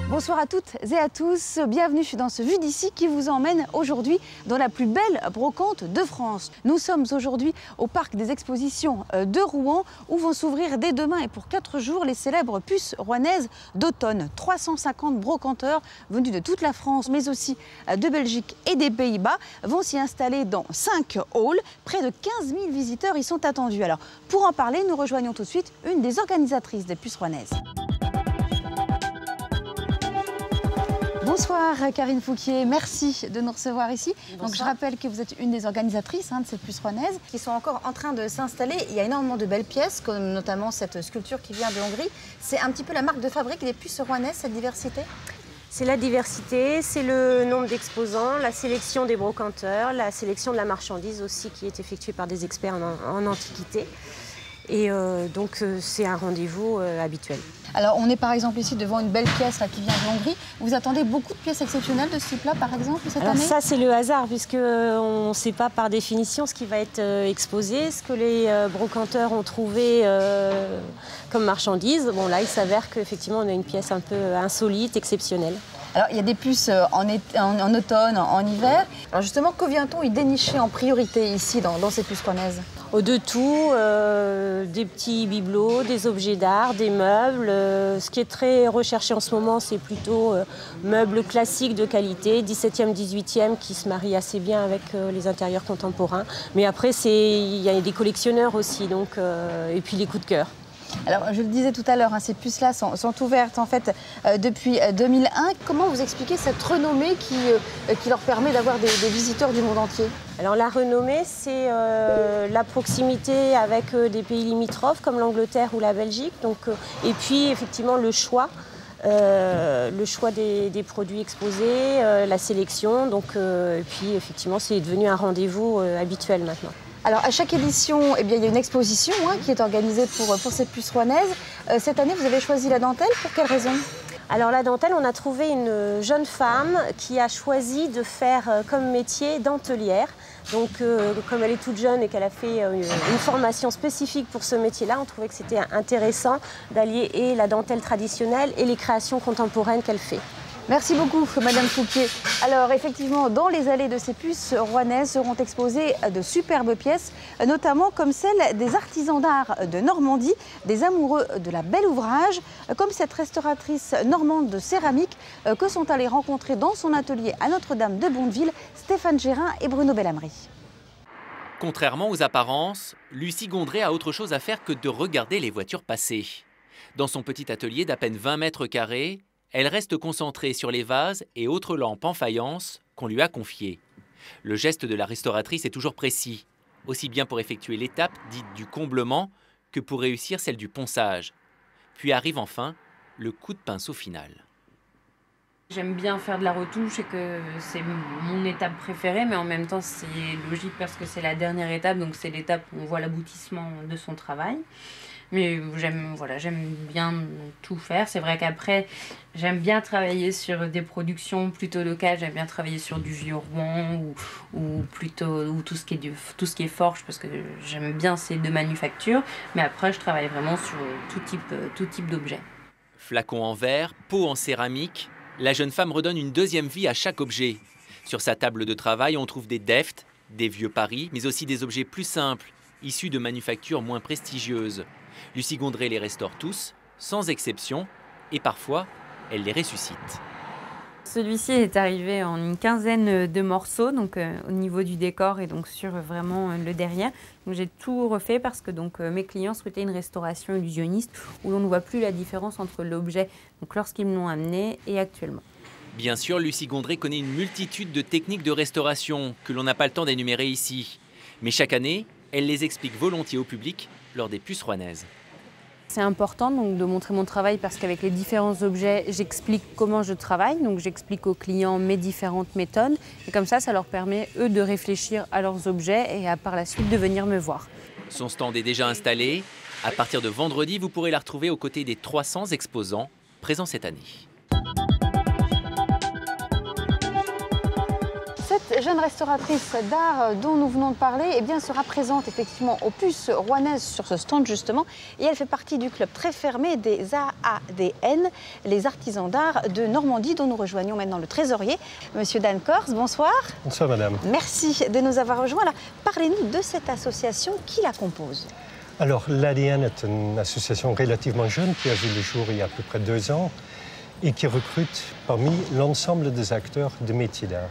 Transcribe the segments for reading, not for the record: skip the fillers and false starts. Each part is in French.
Bonsoir à toutes et à tous, bienvenue dans ce Vue d'ici qui vous emmène aujourd'hui dans la plus belle brocante de France. Nous sommes aujourd'hui au parc des expositions de Rouen où vont s'ouvrir dès demain et pour 4 jours les célèbres puces rouennaises d'automne. 350 brocanteurs venus de toute la France mais aussi de Belgique et des Pays-Bas vont s'y installer dans 5 halls. Près de 15 000 visiteurs y sont attendus. Alors pour en parler, nous rejoignons tout de suite une des organisatrices des puces rouennaises. Bonsoir Karine Fouquier, merci de nous recevoir ici. Donc, je rappelle que vous êtes une des organisatrices de cette puce rouennaise qui sont encore en train de s'installer. Il y a énormément de belles pièces, comme notamment cette sculpture qui vient de Hongrie. C'est un petit peu la marque de fabrique des puces rouennaises, cette diversité? C'est la diversité, c'est le nombre d'exposants, la sélection des brocanteurs, la sélection de la marchandise aussi qui est effectuée par des experts en antiquité. Et donc c'est un rendez-vous habituel. Alors on est par exemple ici devant une belle pièce là, qui vient de Hongrie. Vous attendez beaucoup de pièces exceptionnelles de ce type-là par exemple cette année? Ça c'est le hasard puisqu'on ne sait pas par définition ce qui va être exposé, ce que les brocanteurs ont trouvé comme marchandise. Bon là il s'avère qu'effectivement on a une pièce un peu insolite, exceptionnelle. Alors, il y a des puces en automne, en hiver. Alors justement, que vient-on y dénicher en priorité ici, dans ces puces rouennaises? De tout, des petits bibelots, des objets d'art, des meubles. Ce qui est très recherché en ce moment, c'est plutôt meubles classiques de qualité, 17e, 18e, qui se marient assez bien avec les intérieurs contemporains. Mais après, il y a des collectionneurs aussi, donc, et puis les coups de cœur. Alors, je le disais tout à l'heure, ces puces-là sont ouvertes en fait depuis 2001. Comment vous expliquez cette renommée qui leur permet d'avoir des visiteurs du monde entier? Alors la renommée, c'est la proximité avec des pays limitrophes comme l'Angleterre ou la Belgique. Donc, et puis effectivement le choix des produits exposés, la sélection. Donc, et puis effectivement c'est devenu un rendez-vous habituel maintenant. Alors à chaque édition, il y a une exposition qui est organisée pour ces puces rouennaises. Cette année, vous avez choisi la dentelle, pour quelle raison? Alors la dentelle, on a trouvé une jeune femme qui a choisi de faire comme métier dentelière. Donc comme elle est toute jeune et qu'elle a fait une formation spécifique pour ce métier-là, on trouvait que c'était intéressant d'allier et la dentelle traditionnelle et les créations contemporaines qu'elle fait. Merci beaucoup, Madame Fouquier. Alors, effectivement, dans les allées de ces puces rouennaises seront exposées de superbes pièces, notamment comme celle des artisans d'art de Normandie, des amoureux de la belle ouvrage, comme cette restauratrice normande de céramique que sont allés rencontrer dans son atelier à Notre-Dame de Bondeville, Stéphane Gérin et Bruno Bellamry. Contrairement aux apparences, Lucie Gondré a autre chose à faire que de regarder les voitures passer. Dans son petit atelier d'à peine 20 mètres carrés, elle reste concentrée sur les vases et autres lampes en faïence qu'on lui a confiées. Le geste de la restauratrice est toujours précis, aussi bien pour effectuer l'étape dite du comblement que pour réussir celle du ponçage. Puis arrive enfin le coup de pinceau final. J'aime bien faire de la retouche et que c'est mon étape préférée, mais en même temps c'est logique parce que c'est la dernière étape, donc c'est l'étape où on voit l'aboutissement de son travail. Mais j'aime bien tout faire. C'est vrai qu'après, j'aime bien travailler sur des productions plutôt locales. J'aime bien travailler sur du vieux Rouen ou tout ce qui est forge parce que j'aime bien ces deux manufactures. Mais après, je travaille vraiment sur tout type d'objet. Flacon en verre, pot en céramique, la jeune femme redonne une deuxième vie à chaque objet. Sur sa table de travail, on trouve des defts, des vieux paris, mais aussi des objets plus simples, issus de manufactures moins prestigieuses. Lucie Gondré les restaure tous, sans exception, et parfois, elle les ressuscite. Celui-ci est arrivé en une quinzaine de morceaux, donc au niveau du décor et donc sur vraiment le derrière. Donc j'ai tout refait parce que mes clients souhaitaient une restauration illusionniste où l'on ne voit plus la différence entre l'objet lorsqu'ils me l'ont amené et actuellement. Bien sûr, Lucie Gondré connaît une multitude de techniques de restauration que l'on n'a pas le temps d'énumérer ici. Mais chaque année, elle les explique volontiers au public lors des puces rouennaises. C'est important de montrer mon travail parce qu'avec les différents objets, j'explique comment je travaille. Donc j'explique aux clients mes différentes méthodes. Et comme ça leur permet, eux, de réfléchir à leurs objets et par la suite de venir me voir. Son stand est déjà installé. À partir de vendredi, vous pourrez la retrouver aux côtés des 300 exposants présents cette année. Cette jeune restauratrice d'art dont nous venons de parler, eh bien, sera présente effectivement aux Puces rouennaises sur ce stand justement. Et elle fait partie du club très fermé des AADN, les artisans d'art de Normandie, dont nous rejoignons maintenant le trésorier, Monsieur Dan Corse. Bonsoir. Bonsoir madame. Merci de nous avoir rejoints. Alors, parlez-nous de cette association qui la compose. Alors l'ADN est une association relativement jeune qui a vu le jour il y a à peu près 2 ans et qui recrute parmi l'ensemble des acteurs de métiers d'art.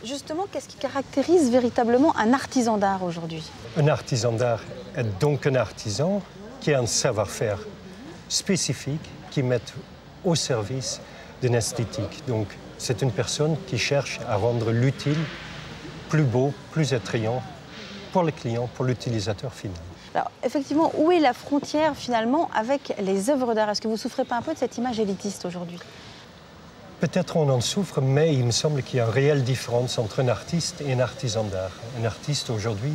Justement, qu'est-ce qui caractérise véritablement un artisan d'art aujourd'hui? Un artisan d'art est donc un artisan qui a un savoir-faire spécifique qui met au service d'une esthétique. Donc c'est une personne qui cherche à rendre l'utile plus beau, plus attrayant pour le client, pour l'utilisateur final. Alors, effectivement, où est la frontière finalement avec les œuvres d'art? Est-ce que vous ne souffrez pas un peu de cette image élitiste aujourd'hui? Peut-être on en souffre, mais il me semble qu'il y a une réelle différence entre un artiste et un artisan d'art. Un artiste aujourd'hui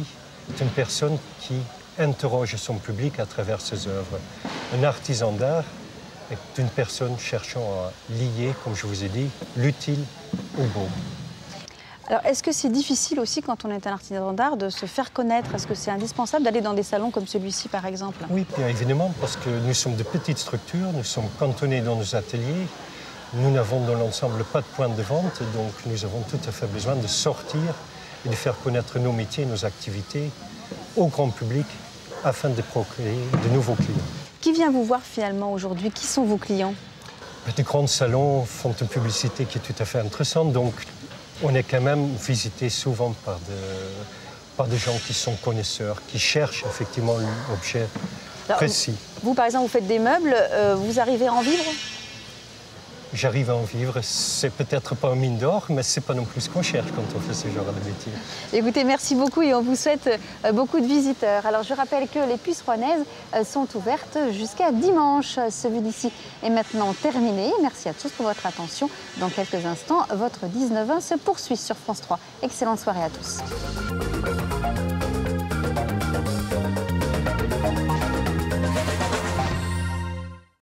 est une personne qui interroge son public à travers ses œuvres. Un artisan d'art est une personne cherchant à lier, comme je vous ai dit, l'utile au beau. Alors, est-ce que c'est difficile aussi, quand on est un artisan d'art, de se faire connaître? Est-ce que c'est indispensable d'aller dans des salons comme celui-ci, par exemple? Oui, bien évidemment, parce que nous sommes de petites structures, nous sommes cantonnés dans nos ateliers, nous n'avons dans l'ensemble pas de point de vente, donc nous avons tout à fait besoin de sortir et de faire connaître nos métiers, nos activités au grand public afin de procréer de nouveaux clients. Qui vient vous voir finalement aujourd'hui? Qui sont vos clients? De grands salons font une publicité qui est tout à fait intéressante, donc on est quand même visité souvent par des gens qui sont connaisseurs, qui cherchent effectivement l'objet précis. Vous, par exemple, vous faites des meubles, vous arrivez à en vivre? J'arrive à en vivre. C'est peut-être pas une mine d'or, mais c'est pas non plus ce qu'on cherche quand on fait ce genre de métier. Écoutez, merci beaucoup et on vous souhaite beaucoup de visiteurs. Alors, je rappelle que les Puces rouennaises sont ouvertes jusqu'à dimanche. Ce Vue d'ici est maintenant terminé. Merci à tous pour votre attention. Dans quelques instants, votre 19h se poursuit sur France 3. Excellente soirée à tous.